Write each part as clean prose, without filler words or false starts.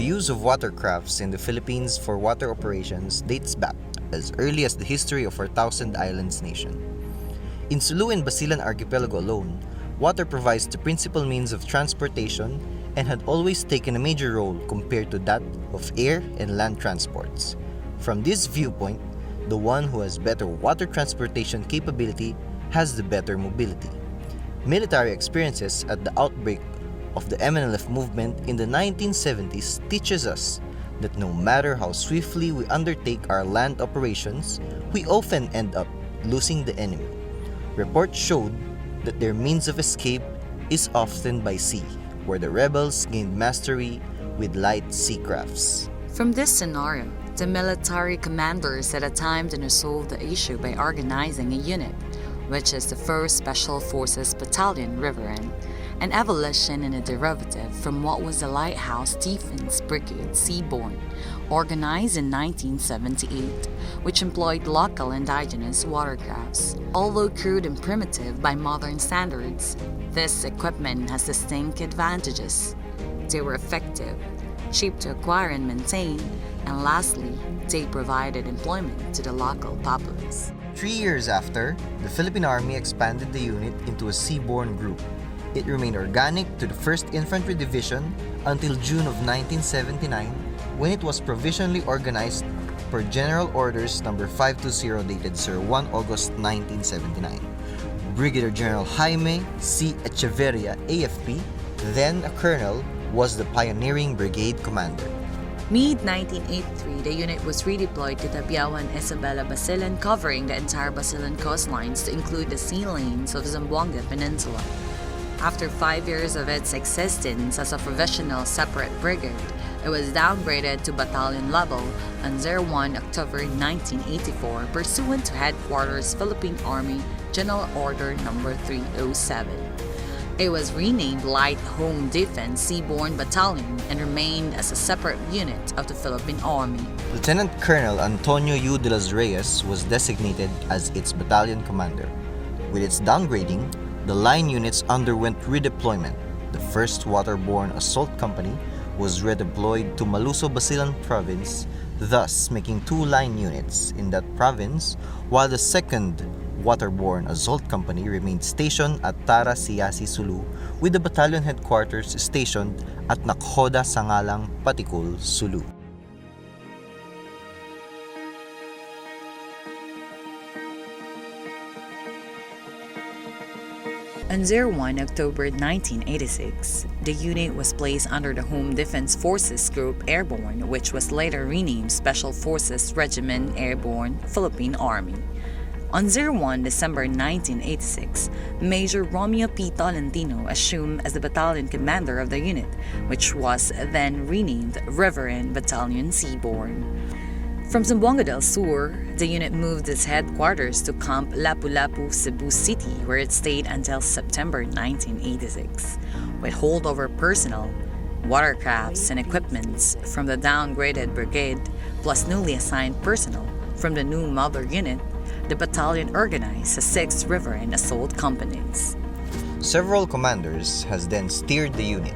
use of watercrafts in the Philippines for water operations dates back as early as the history of our Thousand Islands nation. In Sulu and Basilan Archipelago alone, water provides the principal means of transportation and had always taken a major role compared to that of air and land transports. From this viewpoint, the one who has better water transportation capability has the better mobility. Military experiences at the outbreak of the MNLF movement in the 1970s teaches us that no matter how swiftly we undertake our land operations, we often end up losing the enemy. Reports showed that their means of escape is often by sea, where the rebels gained mastery with light sea crafts. From this scenario, the military commanders at a time to resolve the issue by organizing a unit, which is the 1st Special Forces Battalion Riverine, an evolution and a derivative from what was the Lighthouse Defense Brigade Seaborne, organized in 1978, which employed local indigenous watercrafts. Although crude and primitive by modern standards, this equipment has distinct advantages. They were effective, cheap to acquire and maintain, and lastly, they provided employment to the local populace. 3 years after, the Philippine Army expanded the unit into a seaborne group. It remained organic to the 1st Infantry Division until June of 1979, when it was provisionally organized per General Orders No. 520 dated 1 August 1979. Brigadier General Jaime C. Echeverria, AFP, then a colonel, was the pioneering brigade commander. Mid-1983, the unit was redeployed to Tabiawan, Isabela, Basilan, covering the entire Basilan coastlines to include the sea lanes of Zamboanga Peninsula. After 5 years of its existence as a provisional separate brigade, it was downgraded to battalion level on 01 October 1984 pursuant to Headquarters Philippine Army General Order No. 307. It was renamed Light Home Defense Seaborne Battalion and remained as a separate unit of the Philippine Army. Lieutenant Colonel Antonio U. de los Reyes was designated as its battalion commander. With its downgrading, the line units underwent redeployment. The 1st Waterborne Assault Company was redeployed to Maluso Basilan Province, thus making 2 line units in that province, while the 2nd Waterborne Assault Company remained stationed at Tara Siasi, Sulu, with the battalion headquarters stationed at Nakhoda Sangalang, Patikul, Sulu. On 01 October 1986, the unit was placed under the Home Defense Forces Group Airborne, which was later renamed Special Forces Regiment Airborne Philippine Army. On 01 December 1986, Major Romeo P. Tolentino assumed as the battalion commander of the unit, which was then renamed Riverine Battalion Seaborne. From Zamboanga del Sur, the unit moved its headquarters to Camp Lapu-Lapu, Cebu City, where it stayed until September 1986, with holdover personnel, watercrafts, and equipments from the downgraded brigade, plus newly assigned personnel from the new mother unit. The battalion organized as 6 riverine assault companies. Several commanders has then steered the unit.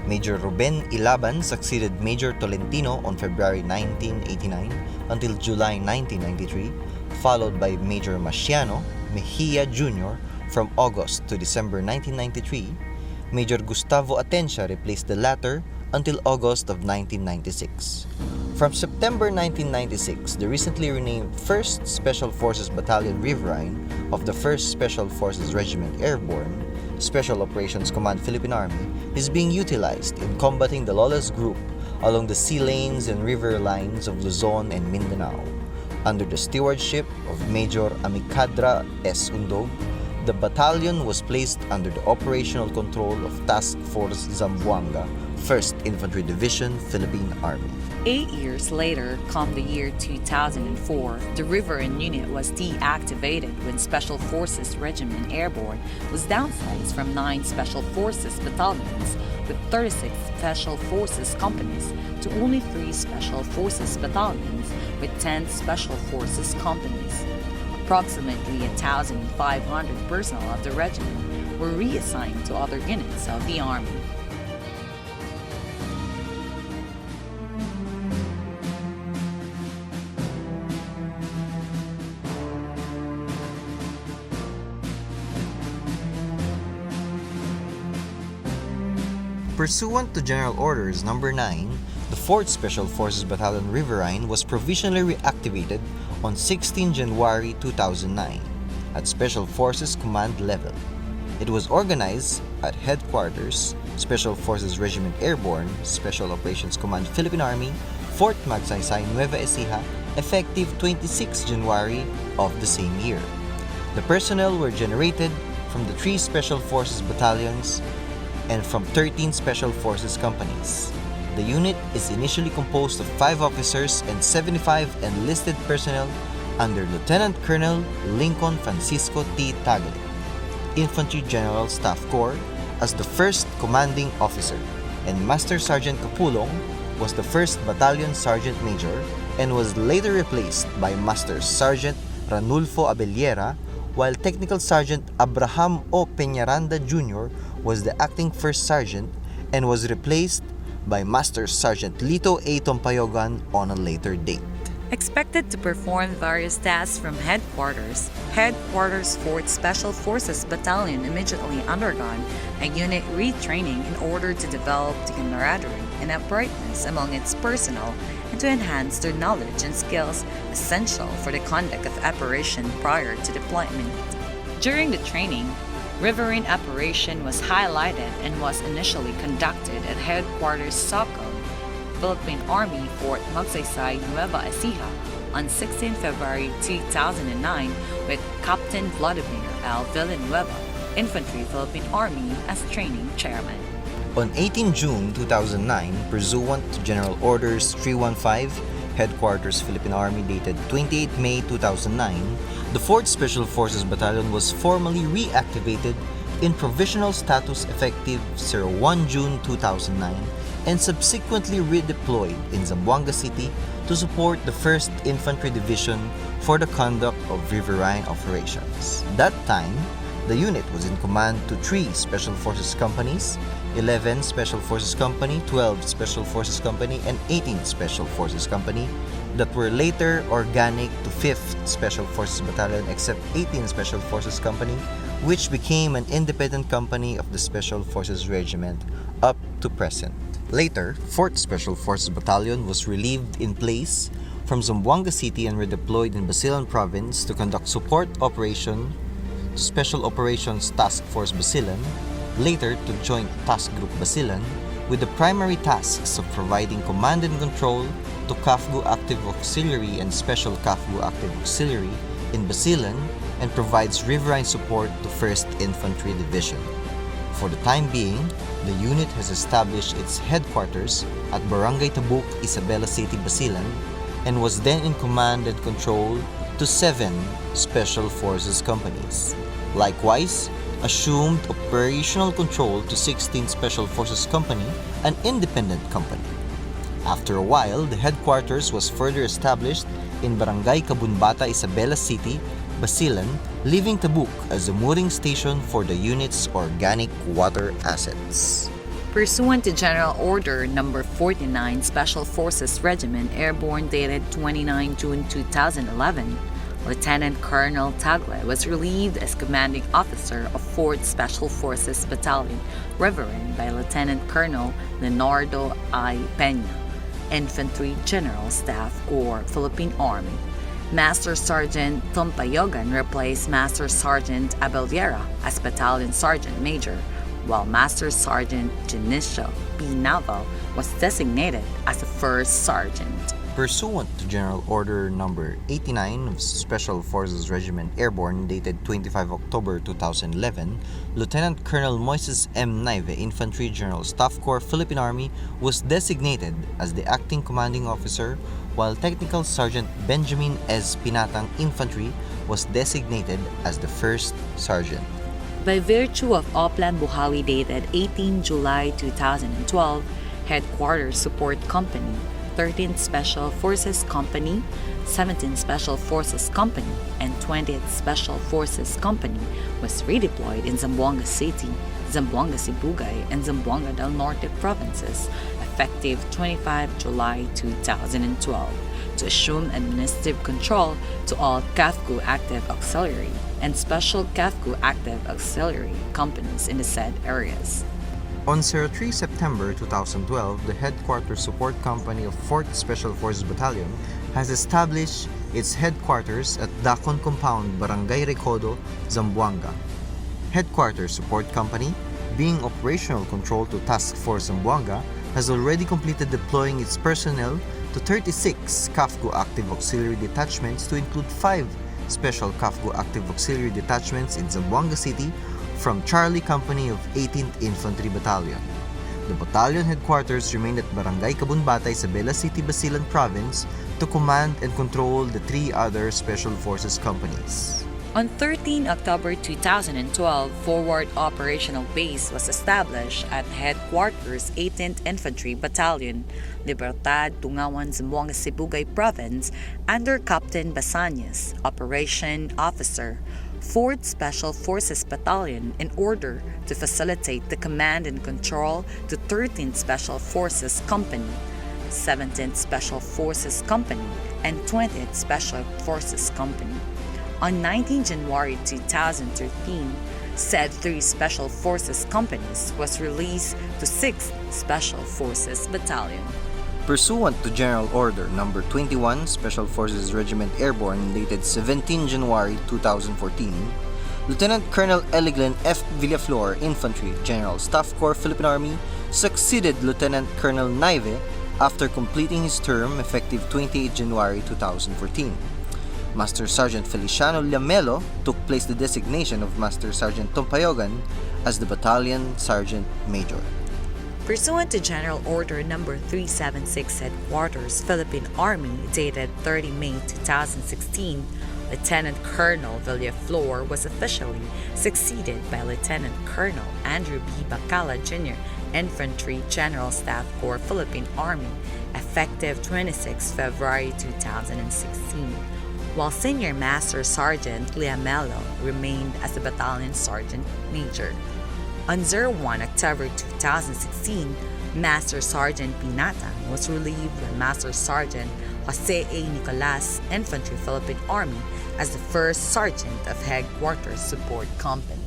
Major Ruben Ilaban succeeded Major Tolentino on February 1989 until July 1993, followed by Major Maciano Mejia Jr. from August to December 1993. Major Gustavo Atencia replaced the latter until August of 1996. From September 1996, the recently renamed 1st Special Forces Battalion Riverine of the 1st Special Forces Regiment Airborne, Special Operations Command Philippine Army, is being utilized in combating the lawless group along the sea lanes and river lines of Luzon and Mindanao. Under the stewardship of Major Amicadra S. Undog, the battalion was placed under the operational control of Task Force Zamboanga, 1st Infantry Division, Philippine Army. 8 years later, come the year 2004, the Riverine unit was deactivated when Special Forces Regiment Airborne was downsized from 9 Special Forces battalions with 36 Special Forces companies to only 3 Special Forces battalions with 10 Special Forces companies. Approximately 1,500 personnel of the regiment were reassigned to other units of the Army. Pursuant to General Orders Number 9, the 4th Special Forces Battalion Riverine was provisionally reactivated on 16 January 2009 at Special Forces Command level. It was organized at Headquarters, Special Forces Regiment Airborne, Special Operations Command Philippine Army, Fort Magsaysay, Nueva Ecija, effective 26 January of the same year. The personnel were generated from the 3 Special Forces battalions and from 13 Special Forces companies. The unit is initially composed of 5 officers and 75 enlisted personnel under Lieutenant Colonel Lincoln Francisco T. Tagle, Infantry General Staff Corps, as the first commanding officer, and Master Sergeant Capulong was the first Battalion Sergeant Major and was later replaced by Master Sergeant Ranulfo Abellera, while Technical Sergeant Abraham O. Peñaranda Jr. was the acting first sergeant and was replaced by Master Sergeant Lito A. Tompayogan on a later date. Expected to perform various tasks from Headquarters, Headquarters 4th Special Forces Battalion immediately undergone a unit retraining in order to develop the camaraderie and uprightness among its personnel and to enhance their knowledge and skills essential for the conduct of operation prior to deployment. During the training, riverine operation was highlighted and was initially conducted at Headquarters Socom, Philippine Army, Fort Magsaysay, Nueva Ecija on 16 February 2009 with Captain Vladimir L. Villanueva, Infantry Philippine Army, as training chairman. On 18 June 2009, pursuant to General Orders 315, Headquarters Philippine Army dated 28 May 2009, the 4th Special Forces Battalion was formally reactivated in provisional status effective 01 June 2009 and subsequently redeployed in Zamboanga City to support the 1st Infantry Division for the conduct of riverine operations. That time, the unit was in command to 3 Special Forces companies, 11 Special Forces Company, 12 Special Forces Company, and 18 Special Forces Company that were later organic to 5th Special Forces Battalion except 18 Special Forces Company, which became an independent company of the Special Forces Regiment up to present. Later, 4th Special Forces Battalion was relieved in place from Zamboanga City and redeployed in Basilan Province to conduct support operation to Special Operations Task Force Basilan, later to Joint Task Group Basilan, with the primary tasks of providing command and control to CAFGU Active Auxiliary and Special CAFGU Active Auxiliary in Basilan and provides riverine support to 1st Infantry Division. For the time being, the unit has established its headquarters at Barangay Tabuk, Isabela City, Basilan, and was then in command and control to 7 Special Forces companies. Likewise, assumed operational control to 16 Special Forces Company, an independent company. After a while, the headquarters was further established in Barangay Kabunbata, Isabela City, Basilan, leaving Tabuk as a mooring station for the unit's organic water assets. Pursuant to General Order Number 49, Special Forces Regiment Airborne dated 29 June 2011, Lieutenant Colonel Tagle was relieved as commanding officer of 4th Special Forces Battalion, Riverine, by Lieutenant Colonel Leonardo I. Peña, Infantry General Staff Corps, Philippine Army. Master Sergeant Tompayogan replaced Master Sergeant Abellera as Battalion Sergeant Major, while Master Sergeant Janicio P. Naval was designated as the first sergeant. Pursuant to General Order Number 89 of Special Forces Regiment Airborne dated 25 October 2011, Lieutenant Colonel Moises M. Naive, Infantry General Staff Corps, Philippine Army, was designated as the acting commanding officer, while Technical Sergeant Benjamin S. Pinatang, Infantry, was designated as the first sergeant. By virtue of Oplan Buhawi dated 18 July 2012, Headquarters Support Company, 13th Special Forces Company, 17th Special Forces Company, and 20th Special Forces Company was redeployed in Zamboanga City, Zamboanga Sibugay, and Zamboanga del Norte provinces effective 25 July 2012 to assume administrative control to all CAFGU Active Auxiliary and Special CAFGU Active Auxiliary companies in the said areas. On 3 September 2012, the Headquarters Support Company of 4th Special Forces Battalion has established its headquarters at Dacon Compound, Barangay Recodo, Zamboanga. Headquarters Support Company, being operational control to Task Force Zamboanga, has already completed deploying its personnel to 36 CAFGO Active Auxiliary Detachments to include 5 Special CAFGO Active Auxiliary Detachments in Zamboanga City from Charlie Company of 18th Infantry Battalion. The battalion headquarters remained at Barangay Cabunbatay, Isabela City, Basilan Province to command and control the 3 other Special Forces companies. On 13 October 2012, Forward Operational Base was established at Headquarters 18th Infantry Battalion, Libertad, Tungawan, Zamboanga, Sibugay Province, under Captain Basanyas, Operation Officer, 4th Special Forces Battalion, in order to facilitate the command and control to 13th Special Forces Company, 17th Special Forces Company, and 20th Special Forces Company. On 19 January 2013, said 3 Special Forces companies was released to 6th Special Forces Battalion. Pursuant to General Order No. 21, Special Forces Regiment Airborne, dated 17 January 2014, Lieutenant Colonel Eliglan F. Villaflor, Infantry, General Staff Corps, Philippine Army, succeeded Lieutenant Colonel Naive after completing his term effective 28 January 2014. Master Sergeant Feliciano Lamelo took place the designation of Master Sergeant Tompayogan as the Battalion Sergeant Major. Pursuant to General Order No. 376, Headquarters, Philippine Army, dated 30 May 2016, Lieutenant Colonel Villaflor was officially succeeded by Lieutenant Colonel Andrew B. Bacala Jr., Infantry General Staff Corps, Philippine Army, effective 26 February 2016, while Senior Master Sergeant Liamelo remained as the Battalion Sergeant Major. On 01 October 2016, Master Sergeant Pinata was relieved by Master Sergeant Jose A. Nicolas, Infantry, Philippine Army, as the first Sergeant of Headquarters Support Company.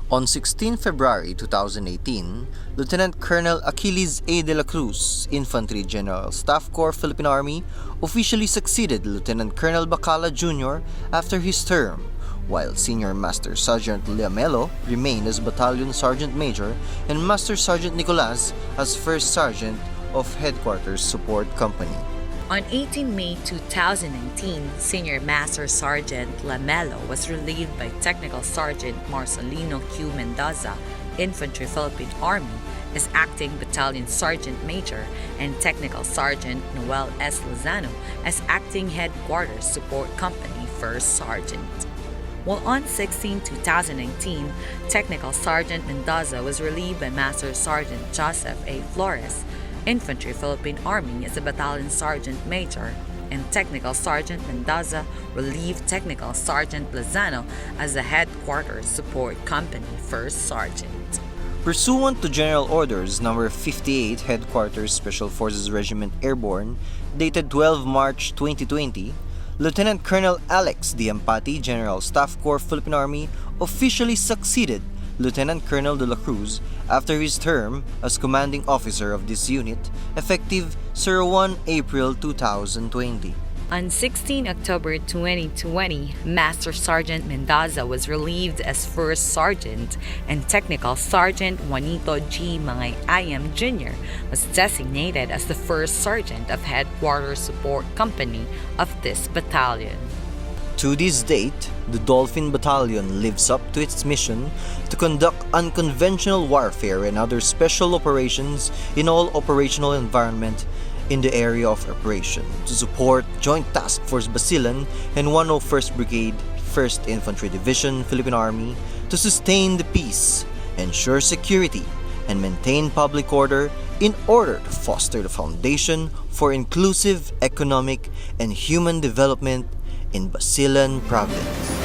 On 16 February 2018, Lieutenant Colonel Achilles A. de la Cruz, Infantry General Staff Corps, Philippine Army, officially succeeded Lieutenant Colonel Bacala Jr. after his term, while Senior Master Sergeant Liamelo remained as Battalion Sergeant Major and Master Sergeant Nicolas as First Sergeant of Headquarters Support Company. On 18 May 2019, Senior Master Sergeant Lamelo was relieved by Technical Sergeant Marcelino Q. Mendoza, Infantry, Philippine Army, as Acting Battalion Sergeant Major, and Technical Sergeant Noel S. Lozano as Acting Headquarters Support Company First Sergeant. While on 16 2019, Technical Sergeant Mendoza was relieved by Master Sergeant Joseph A. Flores, Infantry, Philippine Army, as a Battalion Sergeant Major, and Technical Sergeant Mendoza relieved Technical Sergeant Lozano as the Headquarters Support Company First Sergeant. Pursuant to General Orders No. 58, Headquarters Special Forces Regiment Airborne, dated 12 March 2020, Lieutenant Colonel Alex D. Ampati, General Staff Corps, Philippine Army, officially succeeded Lieutenant Colonel de la Cruz after his term as commanding officer of this unit, effective 01 April 2020. On 16 October 2020, Master Sergeant Mendoza was relieved as First Sergeant, and Technical Sergeant Juanito G. Mangay IM Jr. was designated as the First Sergeant of Headquarters Support Company of this battalion. To this date, the Dolphin Battalion lives up to its mission to conduct unconventional warfare and other special operations in all operational environment in the area of operation to support Joint Task Force Basilan and 101st Brigade, 1st Infantry Division, Philippine Army, to sustain the peace, ensure security, and maintain public order in order to foster the foundation for inclusive economic and human development in Basilan Province.